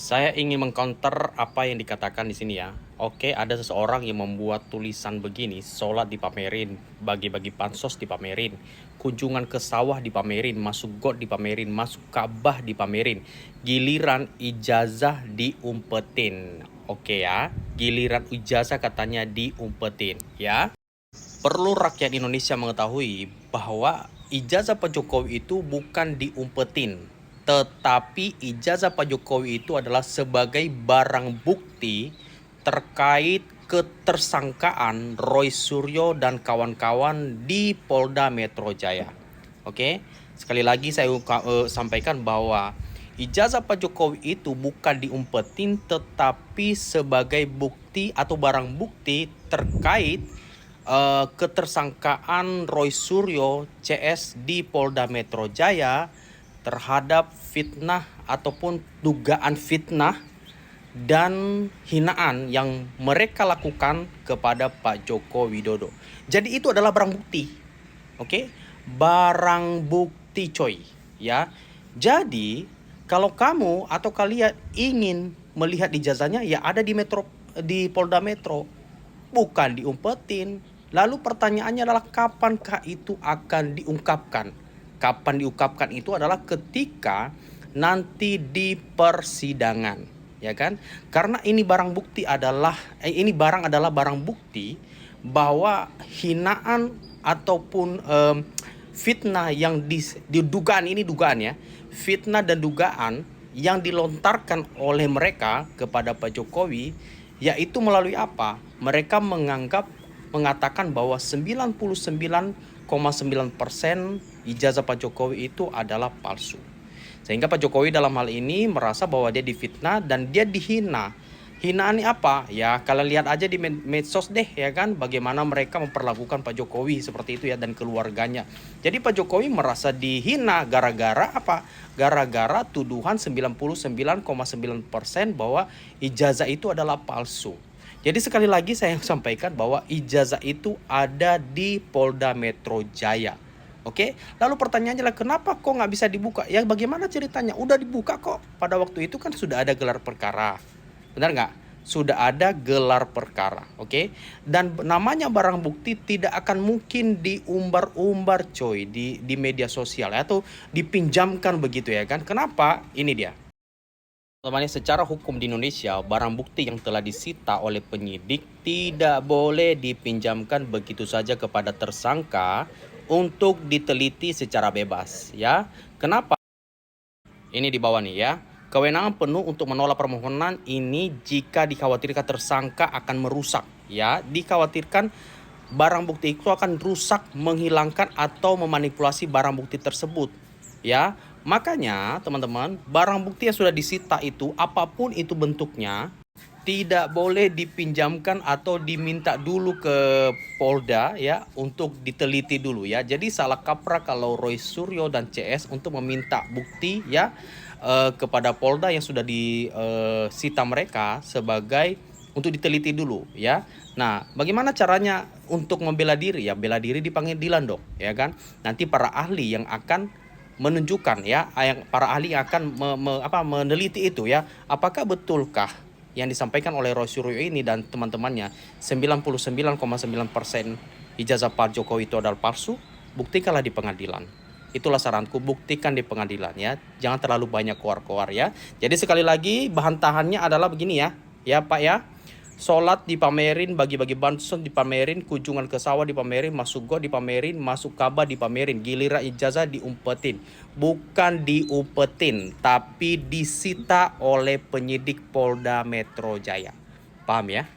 Saya ingin mengcounter apa yang dikatakan di sini ya. Oke, ada seseorang yang membuat tulisan begini, sholat dipamerin, bagi-bagi bansos dipamerin, kunjungan ke sawah dipamerin, masuk got dipamerin, masuk Ka'bah dipamerin, giliran ijazah diumpetin. Oke ya, giliran ijazah katanya diumpetin ya. Perlu rakyat Indonesia mengetahui bahwa ijazah Pak Jokowi itu bukan diumpetin, tetapi ijazah Pak Jokowi itu adalah sebagai barang bukti terkait ketersangkaan Roy Suryo dan kawan-kawan di Polda Metro Jaya. Oke, sekali lagi saya sampaikan bahwa ijazah Pak Jokowi itu bukan diumpetin, tetapi sebagai bukti atau barang bukti terkait ketersangkaan Roy Suryo CS di Polda Metro Jaya terhadap fitnah ataupun dugaan fitnah dan hinaan yang mereka lakukan kepada Pak Joko Widodo. Jadi itu adalah barang bukti. Oke? Barang bukti coy, ya. Jadi kalau kamu atau kalian ingin melihat ijazahnya ya ada di Polda Metro, bukan diumpetin. Lalu pertanyaannya adalah kapankah itu akan diungkapkan? Kapan diungkapkan itu adalah ketika nanti di persidangan, ya kan? Karena ini barang adalah barang bukti bahwa hinaan ataupun fitnah yang didugaan ini dugaan ya, fitnah dan dugaan yang dilontarkan oleh mereka kepada Pak Jokowi yaitu melalui apa? Mereka mengatakan bahwa 99,9% ijazah Pak Jokowi itu adalah palsu. Sehingga Pak Jokowi dalam hal ini merasa bahwa dia difitnah dan dia dihina. Hinaan apa? Ya kalian lihat aja di medsos deh ya kan, bagaimana mereka memperlakukan Pak Jokowi seperti itu ya dan keluarganya. Jadi Pak Jokowi merasa dihina gara-gara apa? Gara-gara tuduhan 99,9% bahwa ijazah itu adalah palsu. Jadi sekali lagi saya sampaikan bahwa ijazah itu ada di Polda Metro Jaya. Oke, lalu pertanyaannya adalah kenapa kok nggak bisa dibuka? Ya bagaimana ceritanya? Udah dibuka kok. Pada waktu itu kan sudah ada gelar perkara. Benar nggak? Sudah ada gelar perkara. Oke, dan namanya barang bukti tidak akan mungkin diumbar-umbar coy di media sosial atau dipinjamkan begitu ya kan? Kenapa? Ini dia. Teman-teman, secara hukum di Indonesia, barang bukti yang telah disita oleh penyidik tidak boleh dipinjamkan begitu saja kepada tersangka untuk diteliti secara bebas, ya. Kenapa? Ini di bawah nih ya. Kewenangan penuh untuk menolak permohonan ini jika dikhawatirkan tersangka akan merusak, ya. Dikhawatirkan barang bukti itu akan rusak, menghilangkan atau memanipulasi barang bukti tersebut, ya. Makanya teman-teman, barang bukti yang sudah disita itu apapun itu bentuknya tidak boleh dipinjamkan atau diminta dulu ke Polda ya untuk diteliti dulu ya. Jadi salah kaprah kalau Roy Suryo dan CS untuk meminta bukti ya kepada Polda yang sudah disita mereka sebagai untuk diteliti dulu ya. Nah, bagaimana caranya untuk membela diri ya? Bela diri di pengadilan dong, ya kan? Nanti para ahli yang akan menunjukkan ya, para ahli yang akan meneliti itu ya, apakah betulkah yang disampaikan oleh Roy Suryo ini dan teman-temannya 99,9% ijazah Pak Jokowi itu adalah palsu. Buktikanlah di pengadilan. Itulah saranku, buktikan di pengadilan ya, jangan terlalu banyak koar-koar ya. Jadi sekali lagi bantahannya adalah begini ya Pak ya. Sholat dipamerin, bagi-bagi bansos dipamerin, kunjungan ke sawah dipamerin, masuk got dipamerin, masuk Ka'bah dipamerin, giliran ijazah diumpetin. Bukan diumpetin, tapi disita oleh penyidik Polda Metro Jaya. Paham ya?